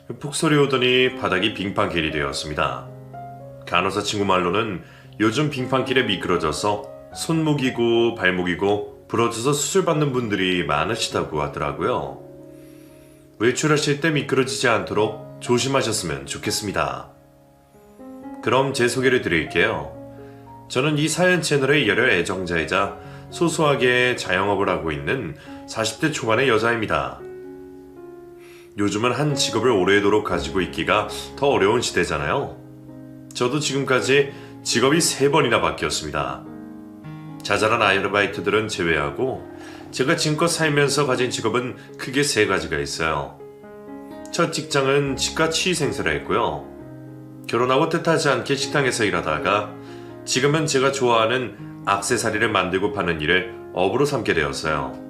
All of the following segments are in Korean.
폭설이 오더니 바닥이 빙판길이 되었습니다. 간호사 친구 말로는 요즘 빙판길에 미끄러져서 손목이고 발목이고 부러져서 수술받는 분들이 많으시다고 하더라고요. 외출하실 때 미끄러지지 않도록 조심하셨으면 좋겠습니다. 그럼 제 소개를 드릴게요. 저는 이 사연 채널의 열혈 애정자이자 소소하게 자영업을 하고 있는 40대 초반의 여자입니다. 요즘은 한 직업을 오래도록 가지고 있기가 더 어려운 시대잖아요. 저도 지금까지 직업이 3번이나 바뀌었습니다. 자잘한 아르바이트들은 제외하고 제가 지금껏 살면서 가진 직업은 크게 3가지가 있어요. 첫 직장은 치과 치의생사를 했고요. 결혼하고 뜻하지 않게 식당에서 일하다가 지금은 제가 좋아하는 액세서리를 만들고 파는 일을 업으로 삼게 되었어요.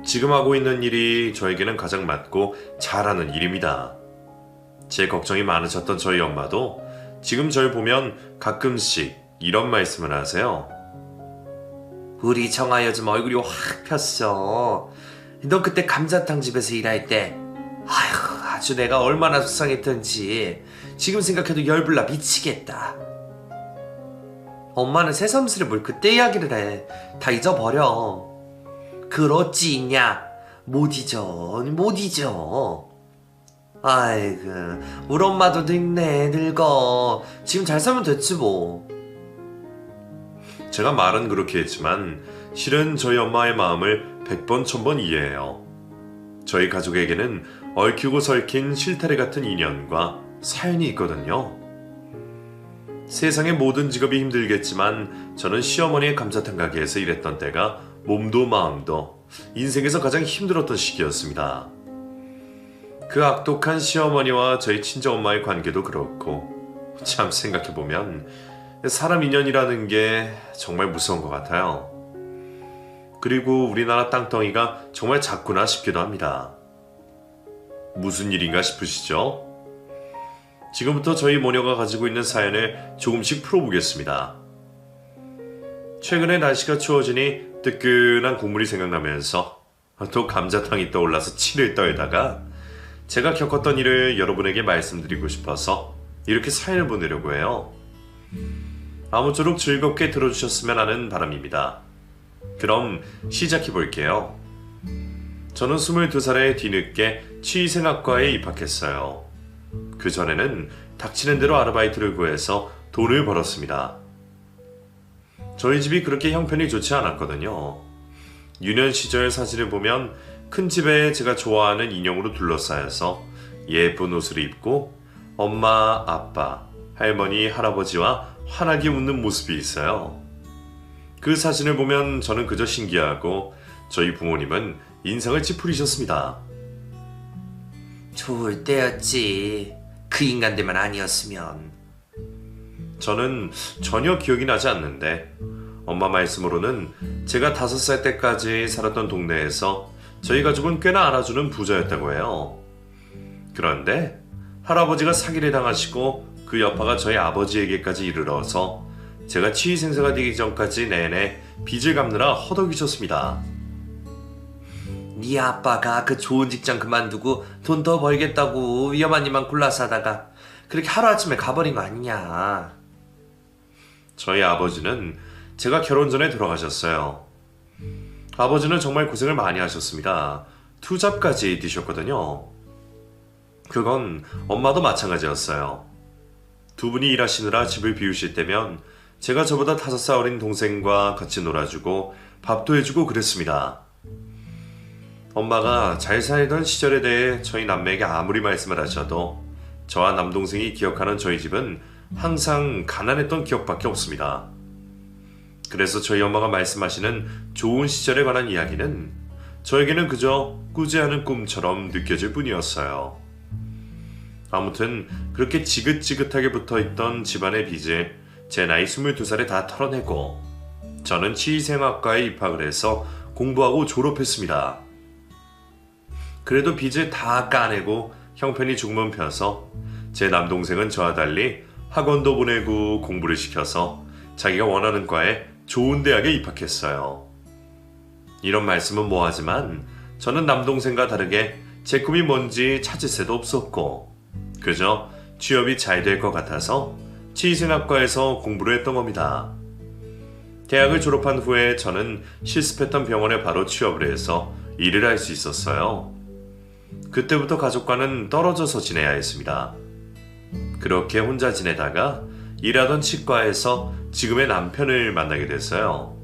지금 하고 있는 일이 저에게는 가장 맞고 잘하는 일입니다. 제 걱정이 많으셨던 저희 엄마도 지금 절 보면 가끔씩 이런 말씀을 하세요. 우리 정아 요즘 얼굴이 확 폈어. 너 그때 감자탕 집에서 일할 때 아휴 아주 내가 얼마나 속상했던지 지금 생각해도 열불나 미치겠다. 엄마는 새삼스레 뭘 그때 이야기를 해. 다 잊어버려. 그렇지 있냐? 못 잊어. 아이고 우리 엄마도 늙네 늙어. 지금 잘 살면 됐지 뭐. 제가 말은 그렇게 했지만 실은 저희 엄마의 마음을 100번 1000번 이해해요. 저희 가족에게는 얽히고 설킨 실타래 같은 인연과 사연이 있거든요. 세상의 모든 직업이 힘들겠지만 저는 시어머니의 감자탕 가게에서 일했던 때가 몸도 마음도 인생에서 가장 힘들었던 시기였습니다. 그 악독한 시어머니와 저희 친정엄마의 관계도 그렇고 참 생각해보면 사람 인연이라는 게 정말 무서운 것 같아요. 그리고 우리나라 땅덩이가 정말 작구나 싶기도 합니다. 무슨 일인가 싶으시죠? 지금부터 저희 모녀가 가지고 있는 사연을 조금씩 풀어보겠습니다. 최근에 날씨가 추워지니 뜨끈한 국물이 생각나면서 또 감자탕이 떠올라서 치를 떨다가 제가 겪었던 일을 여러분에게 말씀드리고 싶어서 이렇게 사연을 보내려고 해요. 아무쪼록 즐겁게 들어주셨으면 하는 바람입니다. 그럼 시작해 볼게요. 저는 22살에 뒤늦게 치의생학과에 입학했어요. 그 전에는 닥치는 대로 아르바이트를 구해서 돈을 벌었습니다. 저희 집이 그렇게 형편이 좋지 않았거든요. 유년 시절 사진을 보면 큰 집에 제가 좋아하는 인형으로 둘러싸여서 예쁜 옷을 입고 엄마, 아빠, 할머니, 할아버지와 환하게 웃는 모습이 있어요. 그 사진을 보면 저는 그저 신기하고 저희 부모님은 인상을 찌푸리셨습니다. 좋을 때였지. 그 인간들만 아니었으면. 저는 전혀 기억이 나지 않는데 엄마 말씀으로는 제가 5살 때까지 살았던 동네에서 저희 가족은 꽤나 알아주는 부자였다고 해요. 그런데 할아버지가 사기를 당하시고 그 여파가 저희 아버지에게까지 이르러서 제가 치의생사가 되기 전까지 내내 빚을 갚느라 허덕이셨습니다. 네 아빠가 그 좋은 직장 그만두고 돈 더 벌겠다고 위험한 일만 골라서 하다가 그렇게 하루아침에 가버린 거 아니냐. 저희 아버지는 제가 결혼 전에 돌아가셨어요. 아버지는 정말 고생을 많이 하셨습니다. 투잡까지 뛰셨거든요. 그건 엄마도 마찬가지였어요. 두 분이 일하시느라 집을 비우실 때면 제가 저보다 5살 어린 동생과 같이 놀아주고 밥도 해주고 그랬습니다. 엄마가 잘 살던 시절에 대해 저희 남매에게 아무리 말씀을 하셔도 저와 남동생이 기억하는 저희 집은 항상 가난했던 기억밖에 없습니다. 그래서 저희 엄마가 말씀하시는 좋은 시절에 관한 이야기는 저에게는 그저 꾸지 않은 꿈처럼 느껴질 뿐이었어요. 아무튼 그렇게 지긋지긋하게 붙어있던 집안의 빚을 제 나이 22살에 다 털어내고 저는 치의생학과에 입학을 해서 공부하고 졸업했습니다. 그래도 빚을 다 까내고 형편이 조금은 펴서 제 남동생은 저와 달리 학원도 보내고 공부를 시켜서 자기가 원하는 과에 좋은 대학에 입학했어요. 이런 말씀은 뭐하지만 저는 남동생과 다르게 제 꿈이 뭔지 찾을 새도 없었고 그저 취업이 잘 될 것 같아서 치의생학과에서 공부를 했던 겁니다. 대학을 졸업한 후에 저는 실습했던 병원에 바로 취업을 해서 일을 할 수 있었어요. 그때부터 가족과는 떨어져서 지내야 했습니다. 그렇게 혼자 지내다가 일하던 치과에서 지금의 남편을 만나게 됐어요.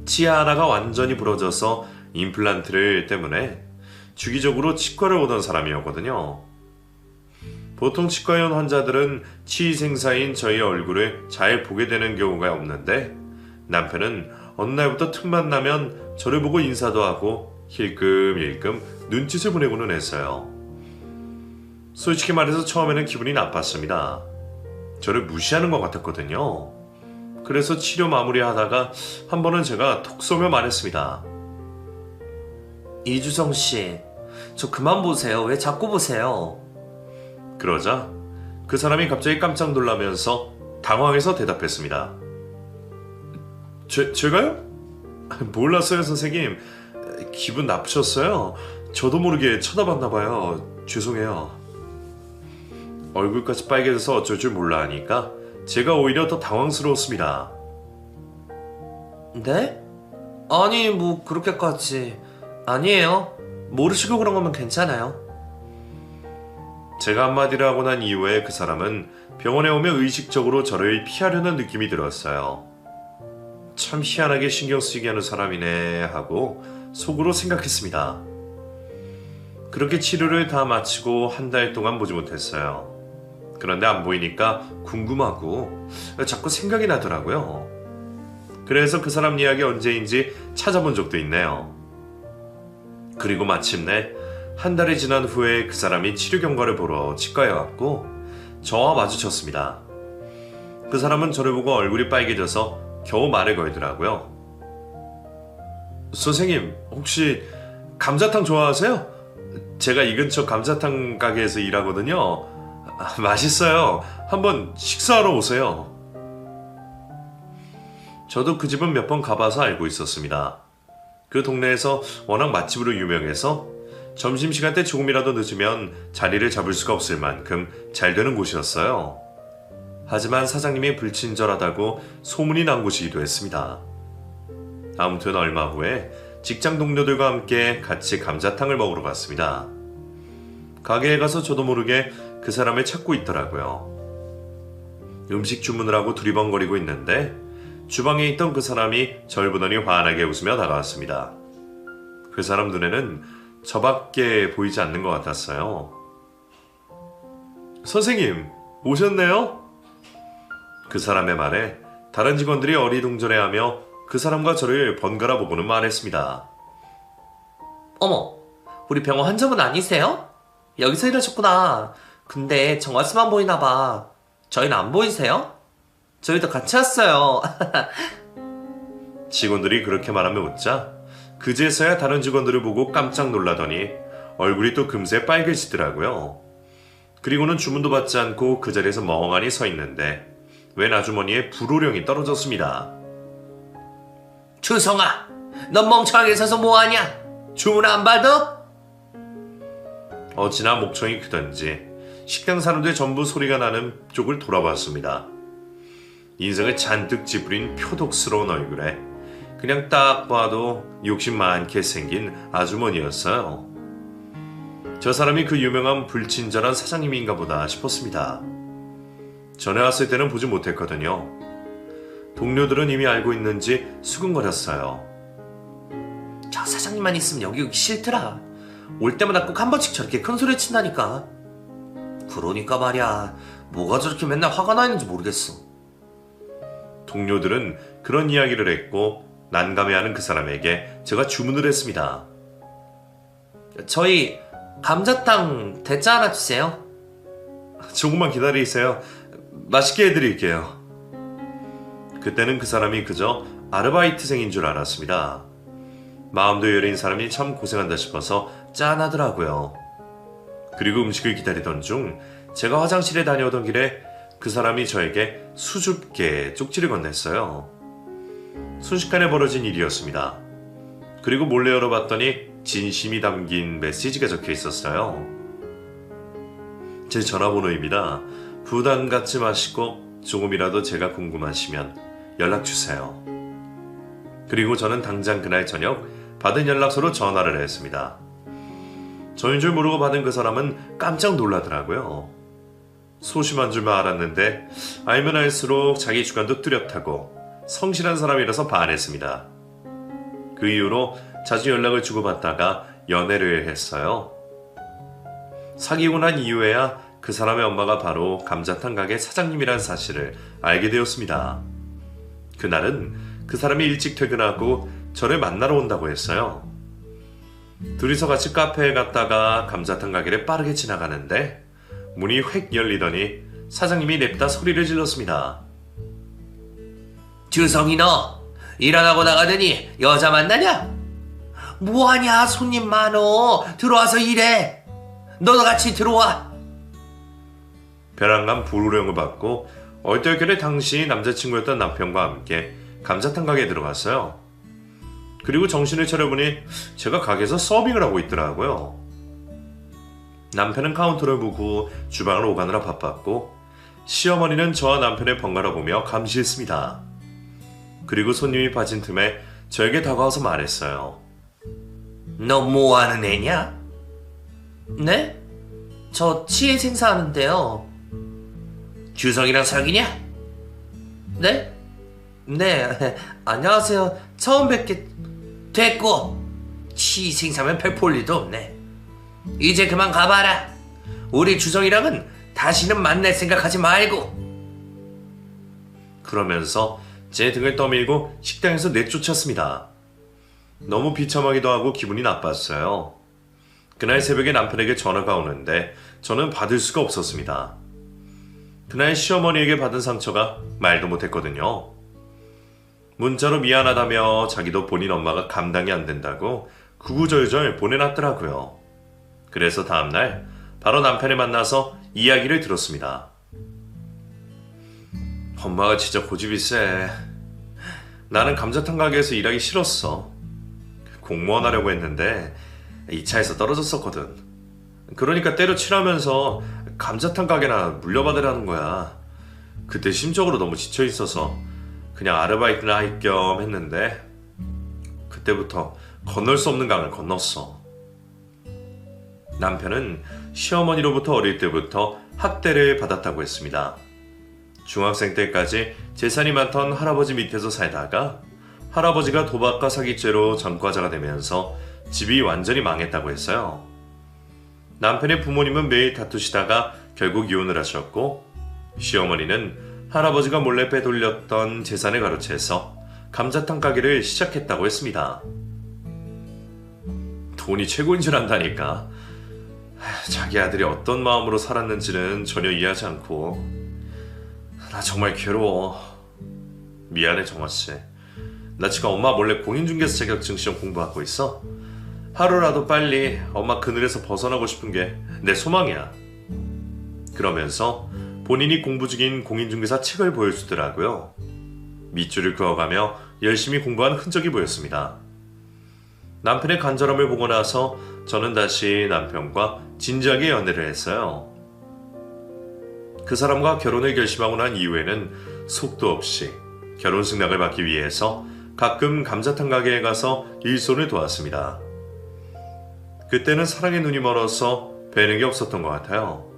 치아 하나가 완전히 부러져서 임플란트를 때문에 주기적으로 치과를 오던 사람이었거든요. 보통 치과에 온 환자들은 치의생사인 저희 얼굴을 잘 보게 되는 경우가 없는데 남편은 어느 날부터 틈만 나면 저를 보고 인사도 하고 힐끔힐끔 눈짓을 보내고는 했어요. 솔직히 말해서 처음에는 기분이 나빴습니다. 저를 무시하는 것 같았거든요. 그래서 치료 마무리하다가 한 번은 제가 톡 쏘며 말했습니다. 이주성 씨, 저 그만 보세요. 왜 자꾸 보세요? 그러자 그 사람이 갑자기 깜짝 놀라면서 당황해서 대답했습니다. 제가요? 몰랐어요, 선생님. 기분 나쁘셨어요? 저도 모르게 쳐다봤나 봐요. 죄송해요. 얼굴까지 빨개져서 어쩔 줄 몰라 하니까 제가 오히려 더 당황스러웠습니다. 네? 아니, 뭐 그렇게까지. 아니에요. 모르시고 그런 거면 괜찮아요. 제가 한마디를 하고 난 이후에 그 사람은 병원에 오면 의식적으로 저를 피하려는 느낌이 들었어요. 참 희한하게 신경 쓰이게 하는 사람이네 하고 속으로 생각했습니다. 그렇게 치료를 다 마치고 한 달 동안 보지 못했어요. 그런데 안 보이니까 궁금하고 자꾸 생각이 나더라고요. 그래서 그 사람 이야기 언제인지 찾아본 적도 있네요. 그리고 마침내 한 달이 지난 후에 그 사람이 치료 경과를 보러 치과에 왔고 저와 마주쳤습니다. 그 사람은 저를 보고 얼굴이 빨개져서 겨우 말을 걸더라고요. 선생님, 혹시 감자탕 좋아하세요? 제가 이 근처 감자탕 가게에서 일하거든요. 맛있어요. 한번 식사하러 오세요. 저도 그 집은 몇 번 가봐서 알고 있었습니다. 그 동네에서 워낙 맛집으로 유명해서 점심시간 때 조금이라도 늦으면 자리를 잡을 수가 없을 만큼 잘 되는 곳이었어요. 하지만 사장님이 불친절하다고 소문이 난 곳이기도 했습니다. 아무튼 얼마 후에 직장 동료들과 함께 같이 감자탕을 먹으러 갔습니다. 가게에 가서 저도 모르게 그 사람을 찾고 있더라고요. 음식 주문을 하고 두리번거리고 있는데 주방에 있던 그 사람이 절 보더니 환하게 웃으며 다가왔습니다. 그 사람 눈에는 저밖에 보이지 않는 것 같았어요. 선생님, 오셨네요? 그 사람의 말에 다른 직원들이 어리둥절해하며 그 사람과 저를 번갈아 보고는 말했습니다. 어머, 우리 병원 환자분 아니세요? 여기서 일하셨구나. 근데 정화스만 보이나 봐. 저희는 안 보이세요? 저희도 같이 왔어요. 직원들이 그렇게 말하며 웃자 그제서야 다른 직원들을 보고 깜짝 놀라더니 얼굴이 또 금세 빨개지더라고요. 그리고는 주문도 받지 않고 그 자리에서 멍하니 서 있는데 웬 아주머니의 불호령이 떨어졌습니다. 주성아, 넌 멍청하게 서서 뭐하냐? 주문 안 받아? 어찌나 목청이 크던지 식당 사람들 전부 소리가 나는 쪽을 돌아봤습니다. 인상을 잔뜩 찌푸린 표독스러운 얼굴에 그냥 딱 봐도 욕심 많게 생긴 아주머니였어요. 저 사람이 그 유명한 불친절한 사장님인가 보다 싶었습니다. 전에 왔을 때는 보지 못했거든요. 동료들은 이미 알고 있는지 수근거렸어요. 저 사장님만 있으면 여기 오기 싫더라. 올 때마다 꼭 한 번씩 저렇게 큰 소리 친다니까. 그러니까 말이야, 뭐가 저렇게 맨날 화가 나 있는지 모르겠어. 동료들은 그런 이야기를 했고 난감해하는 그 사람에게 제가 주문을 했습니다. 저희 감자탕 대짜 하나 주세요. 조금만 기다리세요. 맛있게 해드릴게요. 그때는 그 사람이 그저 아르바이트생인 줄 알았습니다. 마음도 여린 사람이 참 고생한다 싶어서 짠하더라고요. 그리고 음식을 기다리던 중 제가 화장실에 다녀오던 길에 그 사람이 저에게 수줍게 쪽지를 건넸어요. 순식간에 벌어진 일이었습니다. 그리고 몰래 열어봤더니 진심이 담긴 메시지가 적혀 있었어요. 제 전화번호입니다. 부담 갖지 마시고 조금이라도 제가 궁금하시면 연락 주세요. 그리고 저는 당장 그날 저녁 받은 연락처로 전화를 했습니다. 저인 줄 모르고 받은 그 사람은 깜짝 놀라더라고요. 소심한 줄만 알았는데 알면 알수록 자기 주관도 뚜렷하고 성실한 사람이라서 반했습니다. 그 이후로 자주 연락을 주고받다가 연애를 했어요. 사귀고 난 이후에야 그 사람의 엄마가 바로 감자탕 가게 사장님이란 사실을 알게 되었습니다. 그날은 그 사람이 일찍 퇴근하고 저를 만나러 온다고 했어요. 둘이서 같이 카페에 갔다가 감자탕 가게를 빠르게 지나가는데 문이 획 열리더니 사장님이 냅다 소리를 질렀습니다. 주성이 너 일 안 하고 나가더니 여자 만나냐? 뭐하냐 손님 많어. 들어와서 일해. 너도 같이 들어와. 벼랑간 불호령을 받고 얼떨결에 당시 남자친구였던 남편과 함께 감자탕 가게에 들어갔어요. 그리고 정신을 차려보니 제가 가게에서 서빙을 하고 있더라고요. 남편은 카운터를 보고 주방을 오가느라 바빴고 시어머니는 저와 남편을 번갈아 보며 감시했습니다. 그리고 손님이 빠진 틈에 저에게 다가와서 말했어요. 너 뭐하는 애냐? 네? 저 치해 생사하는데요. 주성이랑 사귀냐? 네? 네, 안녕하세요. 처음 뵙게 됐고 치 생사면 별 볼 일도 없네. 이제 그만 가봐라. 우리 주성이랑은 다시는 만날 생각하지 말고. 그러면서 제 등을 떠밀고 식당에서 내쫓았습니다. 너무 비참하기도 하고 기분이 나빴어요. 그날 새벽에 남편에게 전화가 오는데 저는 받을 수가 없었습니다. 그날 시어머니에게 받은 상처가 말도 못했거든요. 문자로 미안하다며 자기도 본인 엄마가 감당이 안 된다고 구구절절 보내놨더라고요. 그래서 다음날 바로 남편을 만나서 이야기를 들었습니다. 엄마가 진짜 고집이 세. 나는 감자탕 가게에서 일하기 싫었어. 공무원 하려고 했는데 2차에서 떨어졌었거든. 그러니까 때려치라면서 감자탕 가게나 물려받으라는 거야. 그때 심적으로 너무 지쳐있어서 그냥 아르바이트나 할 겸 했는데 그때부터 건널 수 없는 강을 건넜어. 남편은 시어머니로부터 어릴 때부터 학대를 받았다고 했습니다. 중학생 때까지 재산이 많던 할아버지 밑에서 살다가 할아버지가 도박과 사기죄로 전과자가 되면서 집이 완전히 망했다고 했어요. 남편의 부모님은 매일 다투시다가 결국 이혼을 하셨고 시어머니는 할아버지가 몰래 빼돌렸던 재산을 가로채서 감자탕 가게를 시작했다고 했습니다. 돈이 최고인 줄 안다니까. 자기 아들이 어떤 마음으로 살았는지는 전혀 이해하지 않고 나 정말 괴로워. 미안해 정화씨. 나 지금 엄마 몰래 공인중개사 자격증 시험 공부하고 있어. 하루라도 빨리 엄마 그늘에서 벗어나고 싶은 게 내 소망이야. 그러면서 본인이 공부 중인 공인중개사 책을 보여주더라고요. 밑줄을 그어가며 열심히 공부한 흔적이 보였습니다. 남편의 간절함을 보고 나서 저는 다시 남편과 진지하게 연애를 했어요. 그 사람과 결혼을 결심하고 난 이후에는 속도 없이 결혼 승낙을 받기 위해서 가끔 감자탕 가게에 가서 일손을 도왔습니다. 그때는 사랑의 눈이 멀어서 뵈는 게 없었던 것 같아요.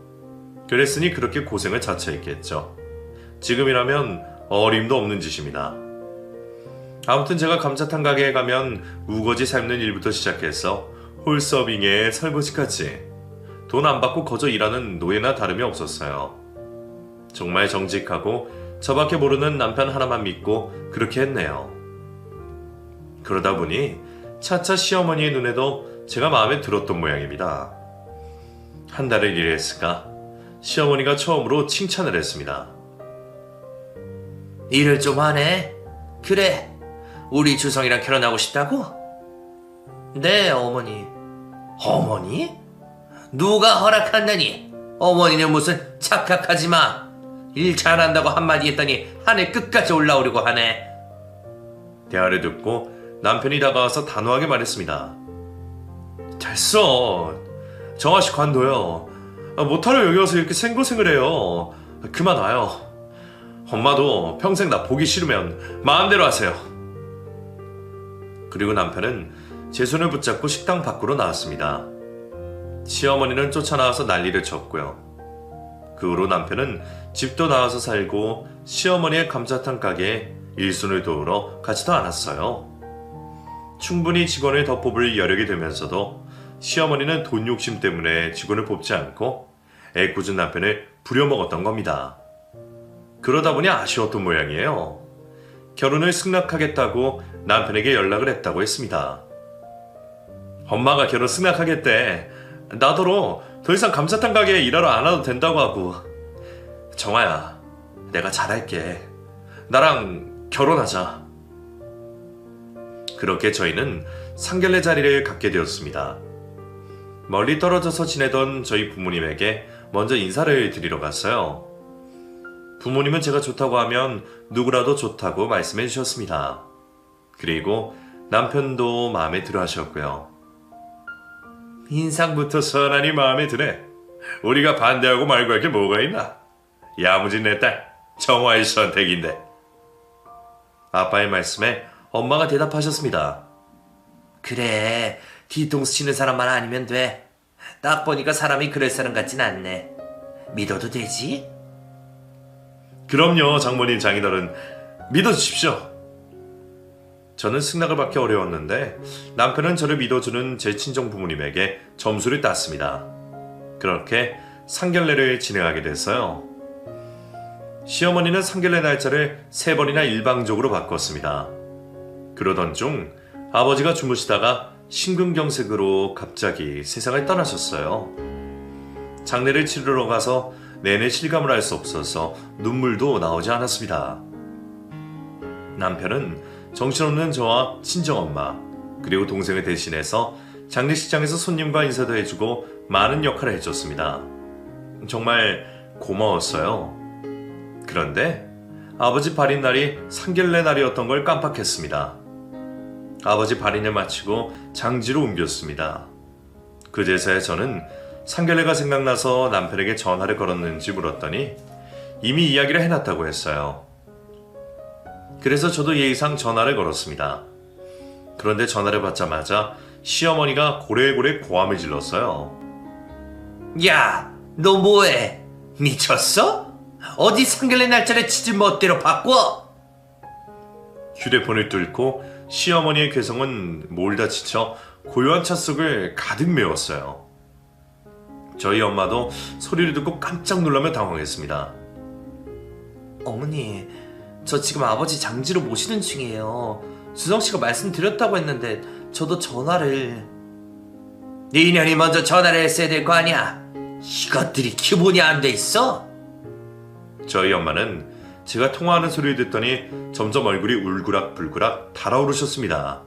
그랬으니 그렇게 고생을 자처했겠죠. 지금이라면 어림도 없는 짓입니다. 아무튼 제가 감자탕 가게에 가면 우거지 삶는 일부터 시작해서 홀서빙에 설거지까지 돈 안 받고 거저 일하는 노예나 다름이 없었어요. 정말 정직하고 저밖에 모르는 남편 하나만 믿고 그렇게 했네요. 그러다 보니 차차 시어머니의 눈에도 제가 마음에 들었던 모양입니다. 한 달을 일했을까 시어머니가 처음으로 칭찬을 했습니다. 일을 좀 하네. 그래, 우리 주성이랑 결혼하고 싶다고? 네, 어머니. 어머니? 누가 허락한다니? 어머니는 무슨 착각하지 마. 일 잘한다고 한마디 했더니 하늘 끝까지 올라오려고 하네. 대화를 듣고 남편이 다가와서 단호하게 말했습니다. 됐어. 정아씨 관둬요. 못하러 여기 와서 이렇게 생고생을 해요. 그만 와요. 엄마도 평생 나 보기 싫으면 마음대로 하세요. 그리고 남편은 제 손을 붙잡고 식당 밖으로 나왔습니다. 시어머니는 쫓아나와서 난리를 쳤고요. 그 후로 남편은 집도 나와서 살고 시어머니의 감자탕 가게에 일손을 도우러 가지도 않았어요. 충분히 직원을 더 뽑을 여력이 되면서도 시어머니는 돈 욕심 때문에 직원을 뽑지 않고 애꿎은 남편을 부려먹었던 겁니다. 그러다 보니 아쉬웠던 모양이에요. 결혼을 승낙하겠다고 남편에게 연락을 했다고 했습니다. 엄마가 결혼 승낙하겠대. 나더러 더 이상 감자탕 가게에 일하러 안 와도 된다고 하고. 정아야, 내가 잘할게. 나랑 결혼하자. 그렇게 저희는 상견례 자리를 갖게 되었습니다. 멀리 떨어져서 지내던 저희 부모님에게 먼저 인사를 드리러 갔어요. 부모님은 제가 좋다고 하면 누구라도 좋다고 말씀해 주셨습니다. 그리고 남편도 마음에 들어 하셨고요. 인상부터 선하니 마음에 드네. 우리가 반대하고 말고 할 게 뭐가 있나? 야무진 내 딸, 정화의 선택인데. 아빠의 말씀에 엄마가 대답하셨습니다. 그래, 뒤통수 치는 사람만 아니면 돼. 딱 보니까 사람이 그럴 사람 같진 않네. 믿어도 되지? 그럼요, 장모님 장인어른. 믿어주십시오. 저는 승낙을 받기 어려웠는데 남편은 저를 믿어주는 제 친정 부모님에게 점수를 땄습니다. 그렇게 상견례를 진행하게 됐어요. 시어머니는 상견례 날짜를 3번이나 일방적으로 바꿨습니다. 그러던 중 아버지가 주무시다가 심근경색으로 갑자기 세상을 떠나셨어요. 장례를 치르러 가서 내내 실감을 할 수 없어서 눈물도 나오지 않았습니다. 남편은 정신없는 저와 친정엄마 그리고 동생을 대신해서 장례식장에서 손님과 인사도 해주고 많은 역할을 해줬습니다. 정말 고마웠어요. 그런데 아버지 발인 날이 상견례 날이었던 걸 깜빡했습니다. 아버지 발인을 마치고 장지로 옮겼습니다. 그제서야 저는 상견례가 생각나서 남편에게 전화를 걸었는지 물었더니 이미 이야기를 해놨다고 했어요. 그래서 저도 예의상 전화를 걸었습니다. 그런데 전화를 받자마자 시어머니가 고래고래 고함을 질렀어요. 야, 너 뭐해? 미쳤어? 어디 상견례 날짜를 지들 멋대로 바꿔? 휴대폰을 뚫고 시어머니의 괴성은 몰다 지쳐 고요한 차 속을 가득 메웠어요. 저희 엄마도 소리를 듣고 깜짝 놀라며 당황했습니다. 어머니, 저 지금 아버지 장지로 모시는 중이에요. 주성씨가 말씀드렸다고 했는데 저도 전화를... 네 인연이 먼저 전화를 했어야 될 거 아니야? 이것들이 기본이 안 돼 있어? 저희 엄마는 제가 통화하는 소리를 듣더니 점점 얼굴이 울그락불그락 달아오르셨습니다.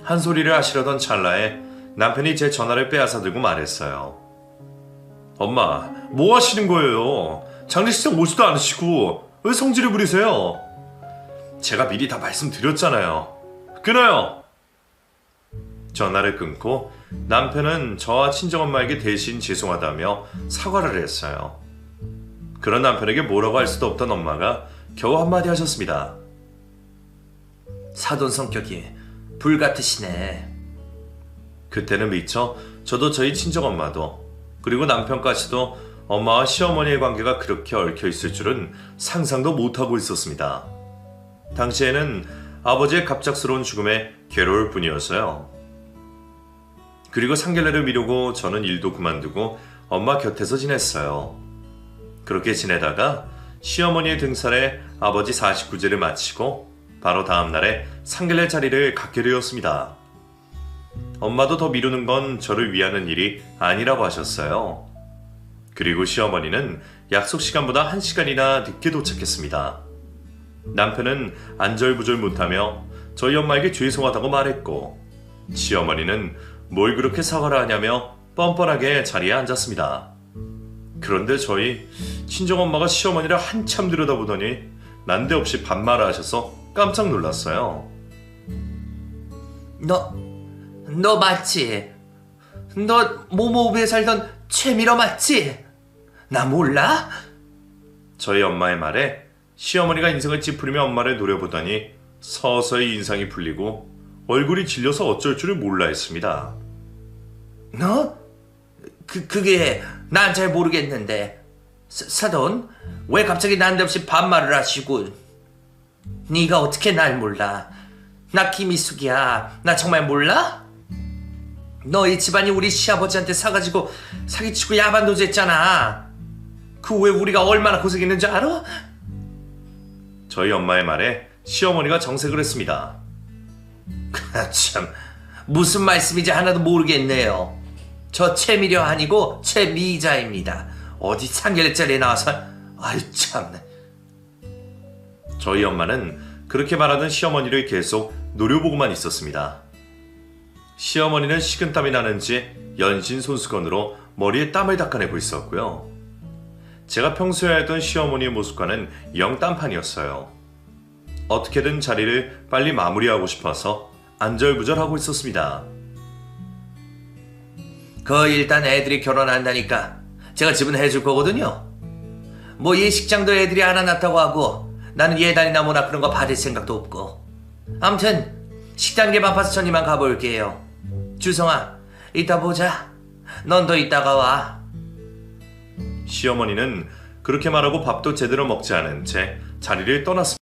한 소리를 하시려던 찰나에 남편이 제 전화를 빼앗아 들고 말했어요. 엄마, 뭐 하시는 거예요? 장례식장 오지도 않으시고 왜 성질을 부리세요? 제가 미리 다 말씀드렸잖아요. 끊어요! 전화를 끊고 남편은 저와 친정엄마에게 대신 죄송하다며 사과를 했어요. 그런 남편에게 뭐라고 할 수도 없던 엄마가 겨우 한마디 하셨습니다. 사돈 성격이 불같으시네. 그때는 미처 저도 저희 친정엄마도 그리고 남편까지도 엄마와 시어머니의 관계가 그렇게 얽혀있을 줄은 상상도 못하고 있었습니다. 당시에는 아버지의 갑작스러운 죽음에 괴로울 뿐이었어요. 그리고 상견례를 미루고 저는 일도 그만두고 엄마 곁에서 지냈어요. 그렇게 지내다가 시어머니의 등살에 아버지 49제를 마치고 바로 다음날에 상견례 자리를 갖게 되었습니다. 엄마도 더 미루는 건 저를 위하는 일이 아니라고 하셨어요. 그리고 시어머니는 약속 시간보다 1시간이나 늦게 도착했습니다. 남편은 안절부절 못하며 저희 엄마에게 죄송하다고 말했고 시어머니는 뭘 그렇게 사과를 하냐며 뻔뻔하게 자리에 앉았습니다. 그런데 저희 친정엄마가 시어머니를 한참 들여다보더니 난데없이 반말을 하셔서 깜짝 놀랐어요. 너 맞지? 너 모모읍에 살던 최미러 맞지? 나 몰라? 저희 엄마의 말에 시어머니가 인생을 찌푸리며 엄마를 노려보더니 서서히 인상이 풀리고 얼굴이 질려서 어쩔 줄을 몰라 했습니다. 너? 그게 난 잘 모르겠는데 사돈 왜 갑자기 난데없이 반말을 하시고 네가 어떻게 날 몰라? 나 김희숙이야. 나 정말 몰라? 너희 집안이 우리 시아버지한테 사가지고 사기치고 야반도주 했잖아. 그 후에 우리가 얼마나 고생했는지 알아? 저희 엄마의 말에 시어머니가 정색을 했습니다. 참 무슨 말씀인지 하나도 모르겠네요. 저 최미려 아니고 최미자입니다. 어디 상결자리에 나와서 아유 참. 저희 엄마는 그렇게 말하던 시어머니를 계속 노려보고만 있었습니다. 시어머니는 식은땀이 나는지 연신 손수건으로 머리에 땀을 닦아내고 있었고요. 제가 평소에 알던 시어머니의 모습과는 영 딴판이었어요. 어떻게든 자리를 빨리 마무리하고 싶어서 안절부절하고 있었습니다. 일단 애들이 결혼한다니까 제가 집은 해줄 거거든요. 뭐 예식장도 애들이 하나 낳다고 하고 나는 예단이나 뭐나 그런 거 받을 생각도 없고. 암튼 식단 개방 파스천이만 가볼게요. 주성아 이따 보자. 넌 더 이따가 와. 시어머니는 그렇게 말하고 밥도 제대로 먹지 않은 채 자리를 떠났습니다.